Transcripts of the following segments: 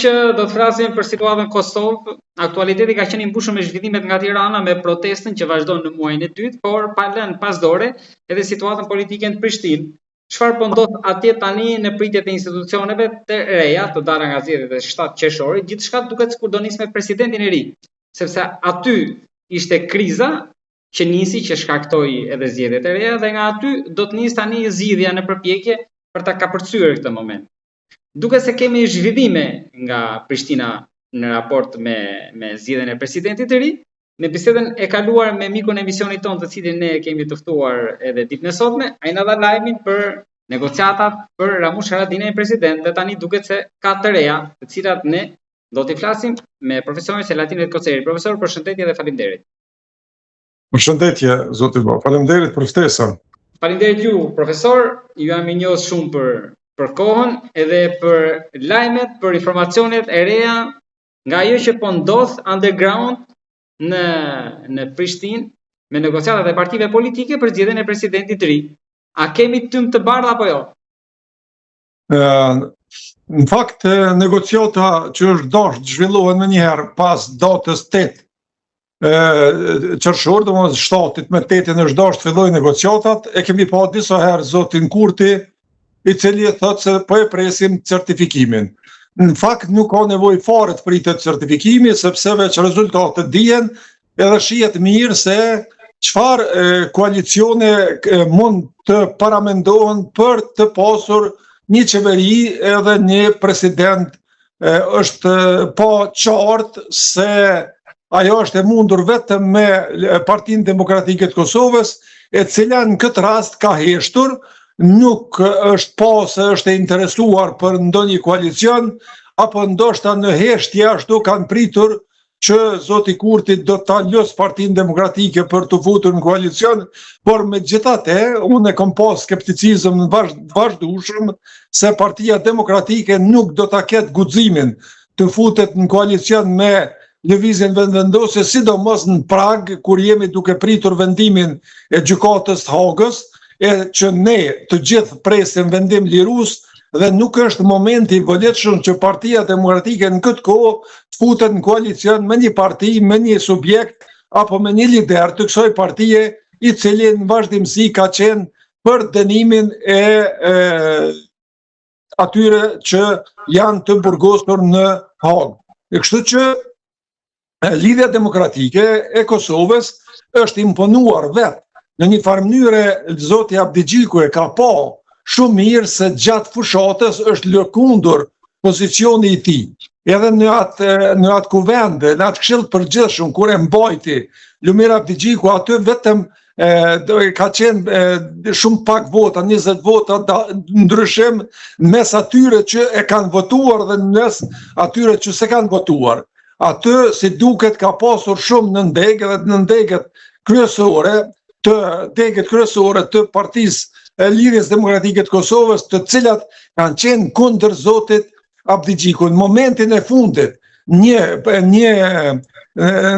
që do të flasim për situatën Kosovë. Aktualiteti ka qenë i mbushur me zhvillimet nga Tirana me protestën që vazhdon në muajin e dytë, por pa lënë pas dore edhe situatën politike në Prishtinë. Çfarë po ndodh atje tani në pritjet e institucioneve të reja, të dara nga zgjedhjet e 7 qershorit, gjithçka duket sikur do nis me presidentin e ri, sepse aty ishte kriza që nisi, që shkaktoi edhe zgjedhjet e reja, dhe nga aty do të nis tani zgjidhja në përpjekje për ta kapërcyer këtë moment. Duket se kemi zhvillime nga Prishtina në raport me zgjedhjen e presidentit të ri. Në bisedën e kaluar me mikun e emisionit tonë, të cilin ne kemi të ftuar edhe ditën e sotme, ai na dha lajmin për negociatat për Ramush Haradinajin president, dhe tani duket se ka të reja, të cilat ne do t'i flasim me profesorin Selatin Koceri. Profesor, përshëndetje dhe faleminderit. Përshëndetje, zoti Bo. Faleminderit për ftesën. Faleminderit ju, profesor. Ju jam i njohur shumë për kohën edhe për lajmet, për informacionet e reja nga ajo që po ndodh underground në Prishtinë me negociatat e partive politike për zgjedhjen e presidentit të ri. A kemi tym të bardhë apo jo? Në fakt, negociata që është dashur të zhvillohen më njëherë pas datës 8 qershor, domethënë shtatit me 8-in është dashur të fillojnë negociatat. E kemi pa disa herë zotin Kurti, i cili thotë se po e presim certifikimin. Në fakt nuk ka nevojë fare të pritet certifikimi, sepse veç rezultatet dihen, edhe shihet mirë se çfarë koalicione mund të paramendohen për të pasur një qeveri edhe një president. Është pa qartë se ajo është e mundur vetëm me Partinë Demokratike të Kosovës, e cila në këtë rast ka heshtur, nuk është pa se është e interesuar për ndonjë koalicion, apo ndoshta në heshtje ashtu kanë pritur që zoti Kurti do ta lës Partinë Demokratike për të futur në koalicion, por megjithatë unë kam pas skepticizëm në vazhdueshëm se Partia Demokratike nuk do ta ketë guximin të futet në koalicion me lëvizjen vendvendose, sidomos në Prag, kur jemi duke pritur vendimin e gjykatës të Hagës, që ne të gjithë presim vendim lirues, dhe nuk është momenti i volitshëm që Partia Demokratike në këtë kohë të futet në koalicion me një parti, me një subjekt apo me një lider të kësaj partie, i cili në vazhdimsi ka qenë për dënimin e atyre që janë të burgosur në Hagë. Kështu që Lidhja Demokratike e Kosovës është imponuar vetë. Në një farë mënyre, zoti Abdigjiku e ka pa shumë mirë se gjatë fushatës është lëkundur pozicioni i tij. Edhe në atë kuvende, në atë këshill të përgjithshëm kur e mbajti Lumir Abdigjiku, aty vetëm ka qenë shumë pak vota, 20 vota ndryshim mes atyre që e kanë votuar dhe mes atyre që se kanë votuar. Aty si duket ka pasur shumë nëndegë dhe nëndegët kryesore të Partisë Lidhjes Demokratike të Kosovës, të cilat kanë qenë kundër zotit Abdigjiku. Në momentin e fundit, një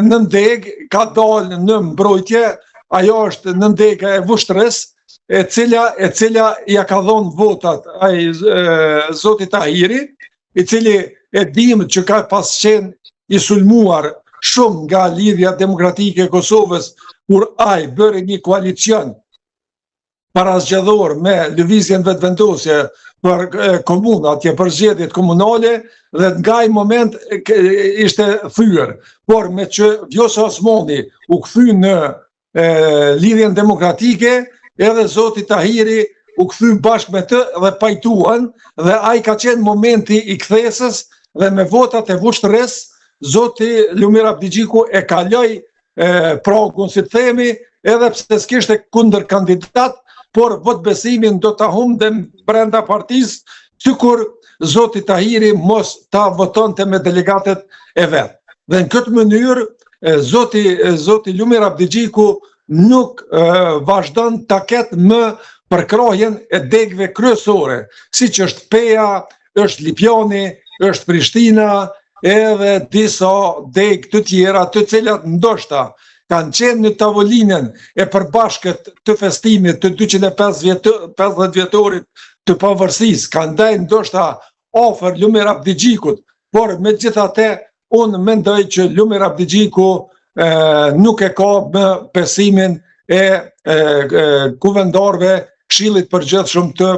nëndeg ka dalë në mbrojtje, ajo është nëndega e Vushtrës, e cila ja ka dhënë votat zotit Tahiri, i cili e dim që ka pas qenë i sulmuar shumë nga Lidhja Demokratike e Kosovës, kur ai bëri një koalicion parazgjedhor me lëvizjen vetëvendosje për komunat, për zgjedhjet komunale, dhe nga ai moment ishte thyer. Por me që Vjosa Osmani u kthy në Lidhjen Demokratike, edhe zoti Tahiri u kthy bashkë me të dhe pajtuan, dhe ai ka qenë momenti i kthesës, dhe me votat e Vushtrës, zoti Lumir Abdigjiku e kaloi pragun, si të themi, edhe pse s'kishte kundër kandidat, por votbesimin do ta humbe brenda partisë, sikur zoti Tahiri mos ta votonte me delegatet e vet. Dhe në këtë mënyrë zoti Lumir Abdigjiku nuk vazhdon ta ketë më përkrahjen e degëve kryesore, siç është Peja, është Lipjani, është Prishtina, edhe disa degë të tjera, të cilat ndoshta kanë qenë në tavolinën e përbashkët të festimit të 250 vjetorit të pavarësisë, kanë ndajë ndoshta afër Lumir Abdigjikut, por megjithatë unë mendoj që Lumi Rapdigjiku nuk e ka më besimin e kuvendorëve Këshillit Përgjithshëm të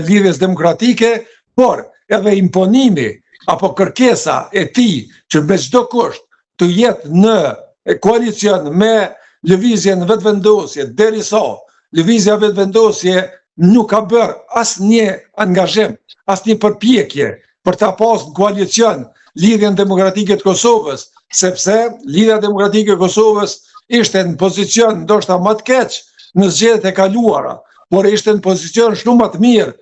Lidhjes Demokratike, por edhe imponimi apo kërkesa e tij që me çdo kusht të jetë në koalicion me lëvizjen vetëvendosje, derisa lëvizja vetëvendosje nuk ka bërë asnjë angazhim, asnjë përpjekje për ta pasur në koalicion Lidhjen Demokratike të Kosovës, sepse Lidhja Demokratike e Kosovës ishte në pozicion ndoshta më të keq në zgjedhjet e kaluara, por ishte në pozicion shumë më të mirë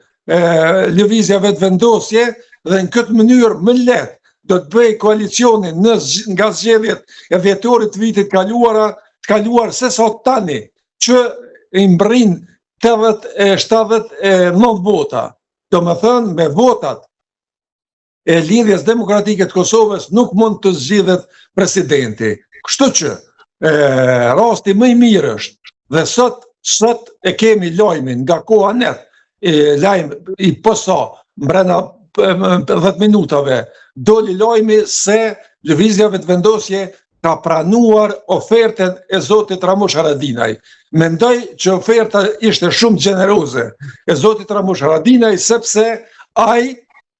lëvizja vetëvendosje dhe në këtë mënyrë më lehtë do të bëj koalicionin nga zgjedhjet e dhjetorit të vitit kaluar se sot tani që i mbrin 79 vota. Do më thënë, me votat e Lidhjes Demokratike të Kosovës nuk mund të zgjidhet presidenti. Kështu që rasti më i mirë është dhe sot e kemi lajmin nga koha net, lajm i posa mbrenda 10 minutave doli lajmi se lëvizja vetëvendosje ka pranuar ofertën e zotit Ramush Haradinaj. Mendoj që oferta ishte shumë gjeneroze e zotit Ramush Haradinaj, sepse ai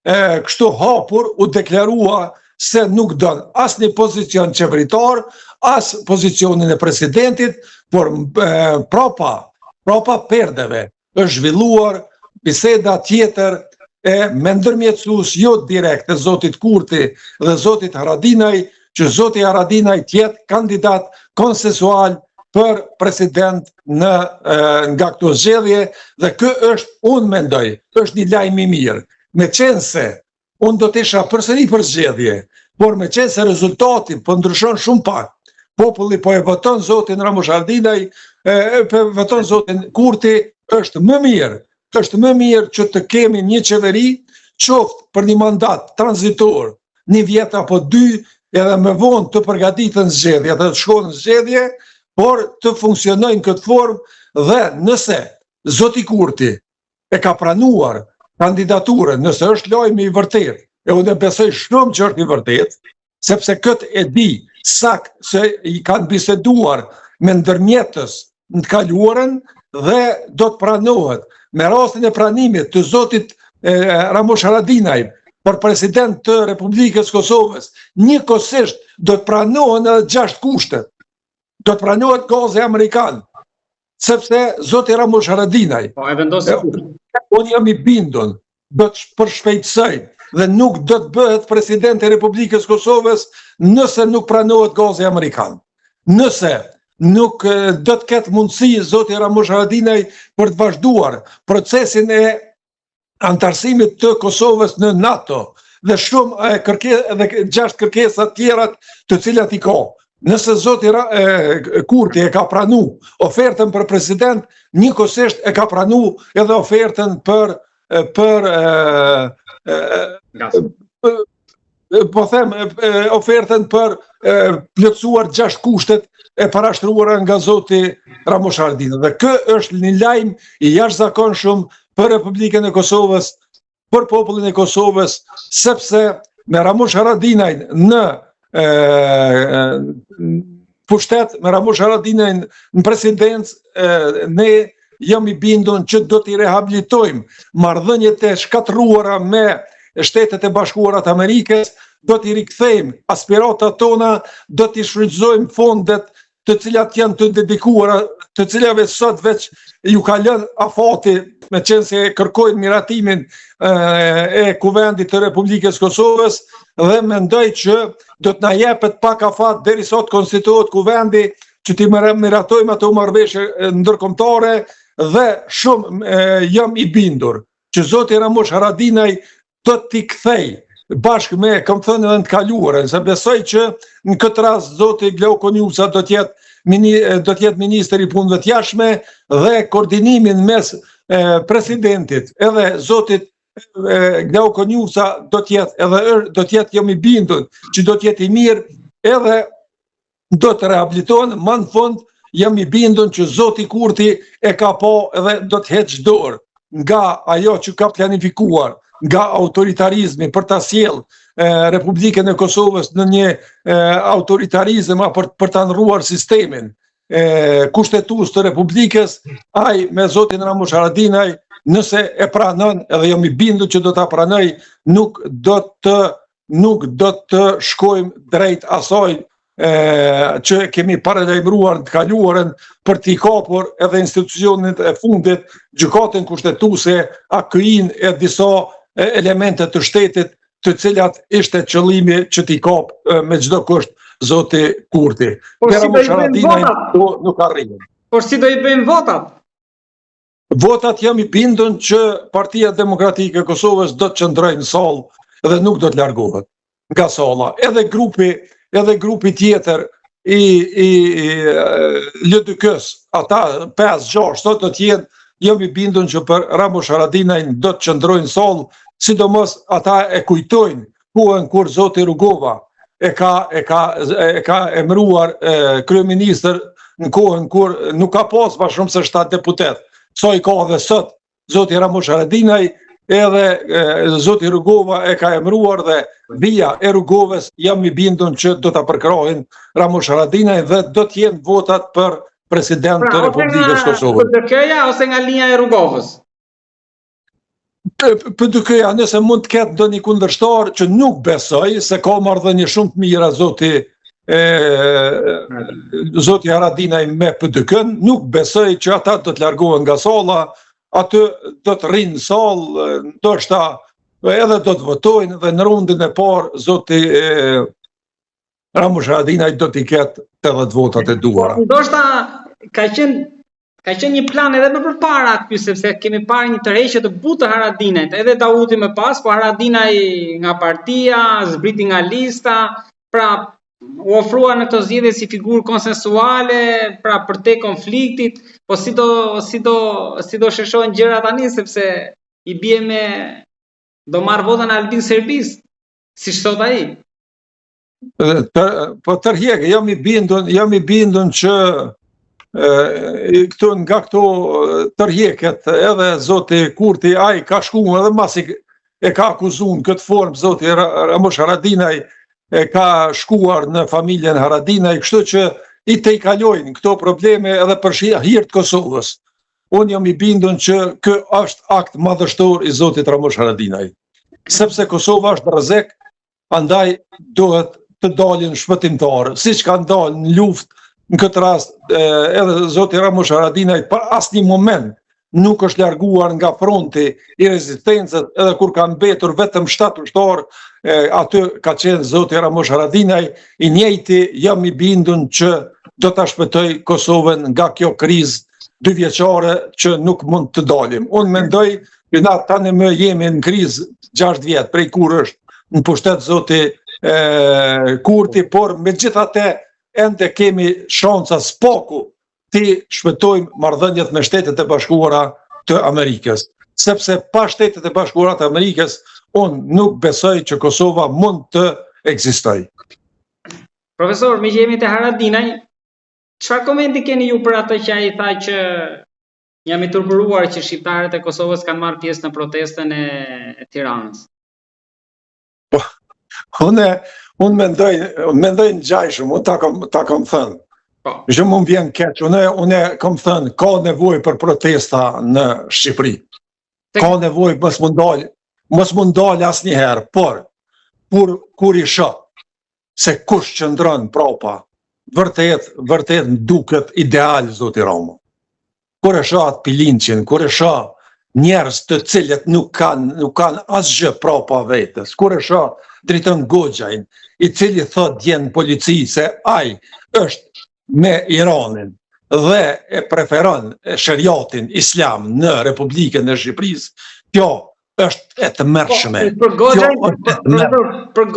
kështu hapur u deklarua se nuk don as një pozicion qeveritar, as pozicionin e presidentit, por prapa perdeve është zhvilluar biseda tjetër me ndërmjetësues jo direkt e zotit Kurti dhe zotit Haradinaj, që zoti Haradinaj tjetë kandidat konsensual për president nga këto zgjedhje, dhe kë është, unë mendoj, është një lajm i mirë. Me qenë se unë do të isha përsëri për zgjedhje, por me qenë se rezultati po ndryshon shumë pak, populli po e voton zotin Ramush Haradinaj, voton zotin Kurti, është më mirë që të kemi një qeveri, qoftë për një mandat transitor, një vjet apo 2, edhe më vonë të përgatiten zgjedhje, dhe të shkohen zgjedhje, por të funksionojnë këtë formë dhe nëse zoti Kurti e ka pranuar kandidaturën, nëse është lajmi i vërtet, e unë besoj shumë që është i vërtet, sepse këtë e di sakt se i kanë biseduar me ndërmjetës në të kaluarën dhe do të pranohet. Me rastin e pranimit të zotit Ramush Haradinaj për president të Republikës Kosovës, njëkohësisht do të pranohen edhe 6 kushtet. Do të pranohet gazi amerikan, sepse zoti Ramush Haradinaj, unë jam i bindur, do të përshpejtësoj dhe nuk do të bëhet president e Republikës Kosovës nëse nuk pranohet gazi amerikan. Nëse nuk do të ketë mundësi zoti Ramush Haradinaj për të vazhduar procesin e antarësimit të Kosovës në NATO dhe shumë 6 kërkesa tjerat të cilat i ka. Nëse zoti Kurti e ka pranu ofertën për president, njëkohësisht e ka pranu edhe ofertën për ofertën për plotësuar 6 kushtet e parashtruara nga zoti Ramush Haradinaj. Dhe kë është një lajm i jashtëzakonshëm për Republikën e Kosovës, për popullin e Kosovës, sepse me Ramush Haradinaj në pushtet, me Ramush Haradinaj në presidencë, ne jam i bindur që do t'i rehabilitojmë marrëdhëniet e shkatruara me Shtetet e Bashkuara të Amerikës, do t'i rikthejmë aspiratat tona, do t'i shfrytëzojmë fondet të cilat janë të dedikuara, të cilave sot veç ju ka lënë afati, me qenë se kërkojnë miratimin e kuvendit të Republikës Kosovës, dhe mendoj që do të na jepet pak afat deri sot konstituohet kuvendi që t'i miratojmë ato marrëveshje ndërkombëtare, dhe shumë jam i bindur që zoti Ramush Haradinaj do t'i kthej bashkë me, kam thënë edhe në të kaluarën, se besoj që në këtë rast zoti Glau Konjuca do t'jetë ministri i punëve të jashtme dhe koordinimin mes presidentit edhe zotit Glau Konjuca do t'jetë jam i bindur që do t'jetë i mirë edhe do të rehabilitohen, më në fund jam i bindur që zoti Kurti e ka pa edhe do të heqë dorë nga ajo që ka planifikuar nga autoritarizmi për ta sjellë Republikën e Kosovës në një autoritarizëm apo për ta ndrruar sistemin kushtetues të Republikës, ai me zotin Ramush Haradinaj, nëse e pranon, edhe jam I bindur që do ta pranoj, nuk do të shkojmë drejt asaj që kemi paralajmëruar të kaluarën për t'i kapur edhe institucionet e fundit, gjykatën kushtetuese, AKI-n e disa elemente të shtetit, të cilat ishte qëllimi që t'i kap me çdo kusht zoti Kurti. Por si do I bëjmë votat? Nuk arrijnë. Por si do I bëjmë votat? Votat jam I bindur që Partia Demokratike e Kosovës do të qëndrojë në sallë dhe nuk do të largohet nga salla. Edhe grupi tjetër I LDK-s, ata 5-6 sot do të jenë, jam I bindur që për Ramush Haradinaj do të qëndrojnë në sallë, sidomos ata e kujtojnë kohën kur zoti Rugova e ka emëruar kryeministër në kohën kur nuk ka pas më shumë se 7 deputet. Sa I ka dhe sot zoti Ramush Haradinaj, edhe zoti Rugova e ka emëruar dhe via e Rugovës jam I bindur që do ta përkrahin Ramush Haradinaj dhe do të jenë votat për president të Republikës Kosovës. PDK-ja ose nga linja e Rugovës? PDK-ja nëse mund të ketë ndonjë kundërshtar që nuk besoj se ka marrëdhënie shumë të mira zoti Haradinaj me PDK-n, nuk besoj që ata do të largohen nga salla, aty do të rrinë në sallë, ndoshta edhe do të votojnë dhe në rundën e parë zoti Ramush Haradinaj do t'i ketë 80 votat e duara. Ndoshta ka qenë një plan edhe më përpara ky, sepse kemi parë një tërheqje të butë të Haradinajt, edhe Dauti më pas, po Haradinaj nga partia, zbriti nga lista, pra u ofrua në këto zgjedhje si figurë konsensuale, pra për te konfliktit, po si do sheshohen gjërat tani, sepse I bie do marr votën Albin Serbis, siç thot ai. Po tërheqë, jam I bindur që nga këto tërheqet edhe zoti Kurti, ai ka shkuar edhe masi e ka akuzuar këtë formë zoti Ramush Haradinaj, e ka shkuar në familjen Haradinaj, kështu që I te I kalojnë këto probleme edhe për hir të Kosovës. Unë jam I bindur që ky është akt madhështor I zotit Ramush Haradinaj. Sepse Kosova është rrezik, andaj duhet të dalin shpëtimtarë, siç kanë dalë në luftë. Në këtë rast, edhe zoti Ramush Haradinaj për asnjë moment nuk është larguar nga fronti I rezistencës, edhe kur ka mbetur vetëm 7 ushtar, aty ka qenë zoti Ramush Haradinaj, I njëjti jam I bindur që do ta shpëtoj Kosovën nga kjo krizë 2 vjeçare që nuk mund të dalim. Unë mendoj që na tani më jemi në krizë 6 vjet prej kur është në pushtet zoti Kurti, por megjithatë ende kemi shanca s'paku ti shpëtojmë marrëdhëniet me Shtetet e Bashkuara të Amerikës. Sepse pa Shtetet e Bashkuara të Amerikës, unë nuk besoj që Kosova mund të ekzistojë. Profesor, me që jemi të Haradinaj, çfarë komenti keni ju për atë që ai tha që jam I turburuar që shqiptarët e Kosovës kanë marrë pjesë në protestën e Tiranës? Unë mendoj në gjajshëm, unë ta kam thënë. Që më vjen keq, unë kam thënë, ka nevojë për protesta në Shqipëri. Ka nevojë, mos mund dalë asnjëherë, por kur I shoh se kush qëndron prapa, vërtet më duket ideal zoti Rama. Kur e shoh atë Pilinçin, kur e shoh njerëz të cilët nuk kanë asgjë prapa vetes, kur e shoh Driton Goxhajn, I cili thot djen polici se ai është me Iranin dhe e preferon sheriatin islam në Republikën e Shqipërisë, kjo është e tmerrshme. Për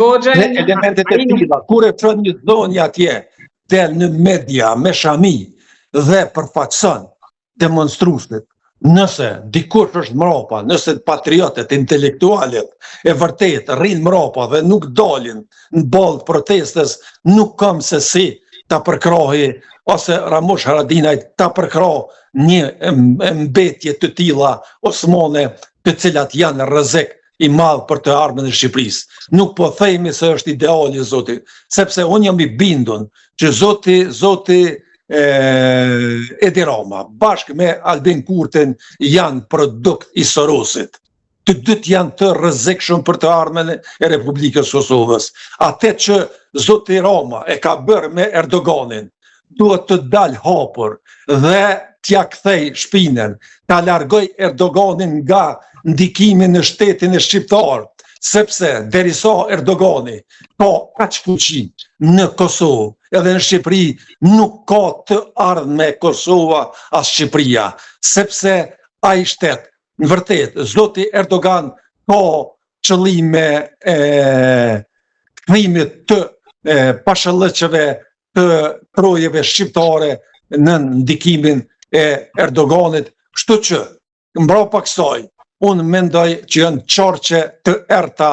Goxhajn, elementet e tilla, kur e çon një dhonjë atje, del në media me shami dhe përfaqëson demonstruesit. Nëse dikush është mrapa, nëse patriotët, intelektualet e vërtet rrinë mrapa dhe nuk dalin në ballë protestës, nuk kam se si ta përkrahi ose Ramush Haradinaj ta përkrah një mbetje të tilla osmane të cilat janë rrezik i madh për të ardhmen e Shqipërisë. Nuk po themi se është ideali zoti, sepse unë jam i bindur që zoti Edi Rama bashkë me Albin Kurtin janë produkt i Sorosit. Të dytë janë të rrezikshëm për të ardhmen e Republikës Kosovës. Atë që zoti Rama e ka bërë me Erdoganin, duhet të dalë hapur dhe t'ja kthej shpinën, ta largoj Erdoganin nga ndikimin në shtetin e shqiptar, sepse derisa Erdogani ka kaq fuqi në Kosovë, edhe në Shqipëri nuk ka të ardhme Kosova as Shqipëria, sepse ai shtet, në vërtet, zoti Erdogan ka qëllime kthimit të pashëllëqeve të trojeve shqiptare në ndikimin e Erdoganit, kështu që mbrapa kësaj unë mendoj që janë qarqe të erta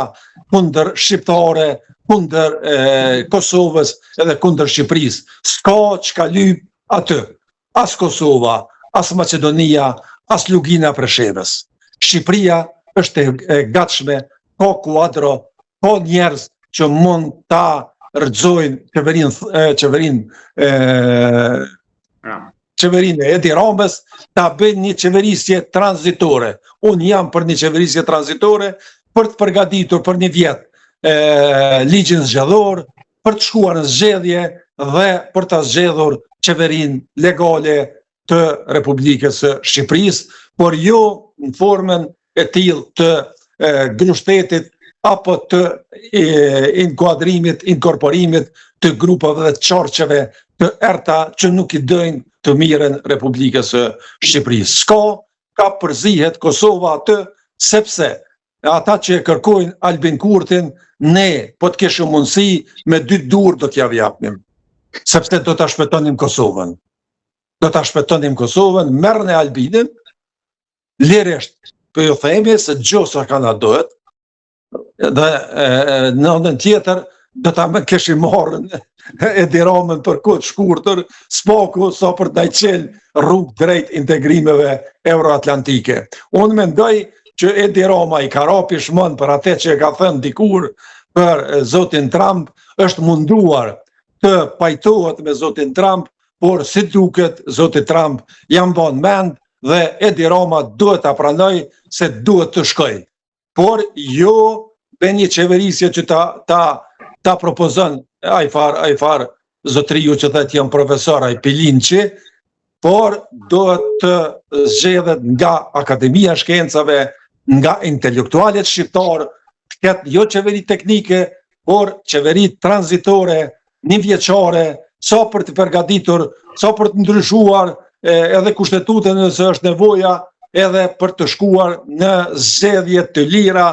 kundër shqiptare, kundër Kosovës edhe kundër Shqipërisë. S'ka çka lyp aty, as Kosova, as Maqedonia, as Lugina Preshevës. Shqipëria është e gatshme, ka kuadro, ka njerëz që mund ta rrëzojnë qeverinë e Edi Ramës, ta bëjnë një qeverisje tranzitore. Unë jam për një qeverisje tranzitore për të përgatitur për një vit ligjin zgjedhor, për të shkuar në zgjedhje dhe për të zgjedhur qeverinë legale të Republikës së Shqipërisë, por jo në formën e tillë të grushtetit apo të inkorporimit të grupeve dhe të qarqeve të erta që nuk i dojnë të mirën Republikës së Shqipërisë. Ka përzihet Kosova atë, sepse ata që e kërkojnë Albin Kurtin, ne po të kishim mundësi me 2 dur do t'ja japnim, sepse do ta shpëtonim Kosovën. Merrni Albinin, lirisht, po ju themi se gjosa kana dohet, dhe në anën tjetër do ta kishim marrën Edi Ramën për kohë të shkurtër, s'paku sa për të qelë rrugë drejt integrimeve euroatlantike. Unë mendoj që Edi Rama i ka rapi shmën për atë që e ka thënë dikur për zotin Trump, është munduar të pajtohet me zotin Trump, por si duket zoti Trump jam ban mend dhe Edi Rama duhet ta pranoj se duhet të shkoj. Por jo me një qeverisje që ta propozon ai far zotriu që thotë jam profesor ai Pilinçi, por duhet të zgjedhet nga Akademia e Shkencave, nga intelektualet shqiptar, të ketë jo qeveri teknike, por qeveri tranzitore, një vjeçare, sa për të përgatitur, sa për të ndryshuar edhe kushtetutën nëse është nevoja, edhe për të shkuar në zgjedhje të lira,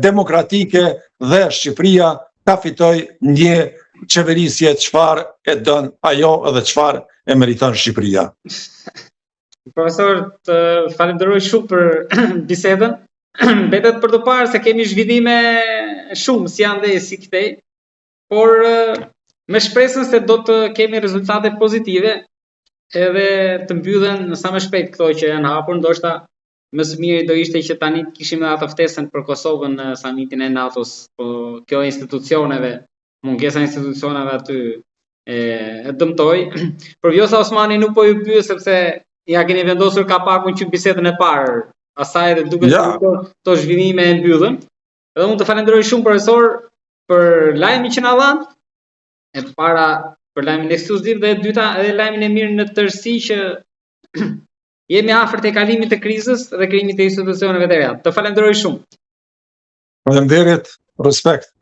demokratike dhe Shqipëria ta fitoj një qeverisje çfarë e don ajo edhe çfarë e meriton Shqipëria. Profesor, të falenderoj shumë për bisedën. Mbetet për të parë se kemi zhvillime shumë si ande si këtej, por me shpresën se do të kemi rezultate pozitive edhe të mbyllen sa më shpejt këto që janë hapur. Ndoshta më së miri do ishte që tani kishim atë ftesën për Kosovën në samitin e NATO-s, po kjo institucioneve, mungesa e institucioneve aty e dëmtoi. Por Vjosa Osmani nuk po ju pyet sepse ja keni vendosur kapakun që bisedën e parë, asaj dhe duket se to zhvillime e mbyllën. Edhe unë të falenderoj shumë profesor për lajmin që na dhan, e para për lajmin ekskluziv dhe e dyta edhe lajmin e mirë në tërësi që jemi afër te kalimit të krizës dhe krijimit të institucioneve të reja. Të falenderoj shumë. Faleminderit, respekt.